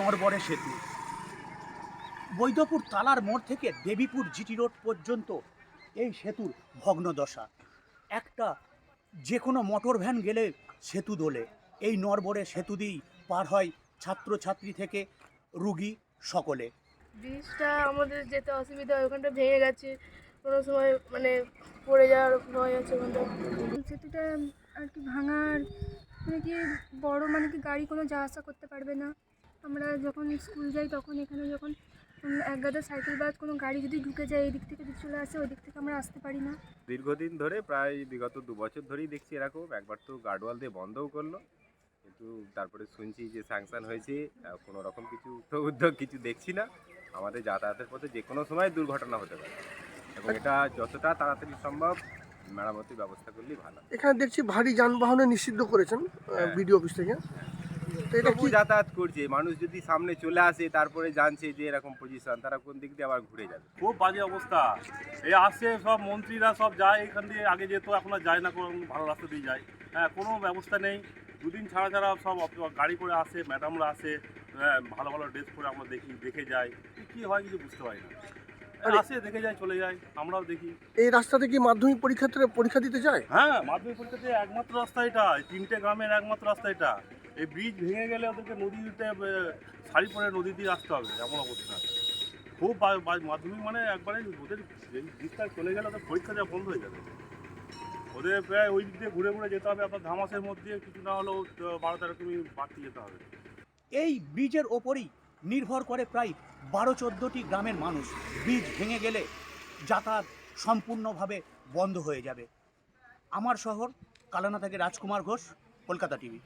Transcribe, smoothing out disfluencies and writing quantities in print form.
নরবরে সেতু। বৈদ্যপুর তালার মোড় থেকে দেবীপুর জিটি রোড পর্যন্ত এই সেতুর ভগ্নদশা। একটা যে কোনো মোটর ভ্যান গেলে সেতু দোলে। এই নরবরে সেতু দিয়েই পার হয় ছাত্রছাত্রী থেকে রুগী সকলে। ব্রিজটা আমাদের যেতে অসুবিধা হয়, ওখানটা ভেঙে গেছে, কোনো সময় মানে পড়ে যাওয়ার ভয় আছে ওখানটা। সেতুটা আর কি ভাঙার মানে কি বড় মানে কি গাড়ি কোনো যাওয়া আসা করতে পারবে না। আমরা যখন স্কুল যাই তখন এখানে যখন এক গাদা সাইকেল বা কোনো গাড়ি যদি ঢুকে যায় এই দিক থেকে যদি চলে আসে ওই দিক থেকে আমরা আসতে পারি না। দীর্ঘদিন ধরে প্রায় বিগত 2 বছর ধরেই দেখছি এরকম। একবার তো গার্ডওয়াল দিয়ে বন্ধও করলো, কিন্তু তারপরে শুনছি যে স্যাংশন হয়েছে। কোনো রকম কিছু তো উদ্যোগ কিছু দেখছি না। আমাদের যাতায়াতের পথে যে কোনো সময় দুর্ঘটনা হতে পারে এবং এটা যতটা তাড়াতাড়ি সম্ভব মেরামতির ব্যবস্থা করলেই ভালো। এখানে দেখছি ভারী যানবাহনে নিষিদ্ধ করেছেন বিডিও অফিস থেকে। তো এটা তবু কি যাতায়াত করছে মানুষ, যদি সামনে চলে আসে তারপরে জানছে যে এরকম পজিশন, তারা কোন দিক দিয়ে আবার ঘুরে যাবে। খুব বাজে অবস্থা। এই আসে সব মন্ত্রীরা সব যায় এখান দিয়ে, আগে যেত এখন আর যায় না, কোনো ভালো রাস্তা দিয়ে যায়। হ্যাঁ, কোনো ব্যবস্থা নেই। দুদিন ছাড়া ছাড়া সব গাড়ি করে আসে, ম্যাডামরা আসে, ভালো ভালো ড্রেস করে আমরা দেখে যাই। কী হয় কিছু বুঝতে পারি না। আসে দেখে যায় চলে যায়, আমরাও দেখি। এই রাস্তাতে কি মাধ্যমিক পরীক্ষা দিতে যায়? হ্যাঁ, মাধ্যমিক পরীক্ষাতে একমাত্র রাস্তা এটা, 3টে গ্রামের একমাত্র রাস্তা এটা। এই ব্রিজ ভেঙে গেলে ওদেরকে নদীতে শাড়ি পরে নদী দিয়ে আসতে হবে, এমন অবস্থা। খুব মাধ্যমিক মানে একবারে ওদের ব্রিজটা চলে গেলে ওদের পরীক্ষা দেওয়া বন্ধ হয়ে যাবে। ওদের প্রায় ওই দিক দিয়ে ঘুরে ঘুরে যেতে হবে, আপনার ধামাসের মধ্যে কিছু না হলেও 12-13 কিমি বাড়তি যেতে হবে। এই ব্রিজের ওপরই নির্ভর করে প্রায় 12-14টি গ্রামের মানুষ। ব্রিজ ভেঙে গেলে যাতায়াত সম্পূর্ণভাবে বন্ধ হয়ে যাবে। আমার শহর কালানা থেকে রাজকুমার ঘোষ, কলকাতা টিভি।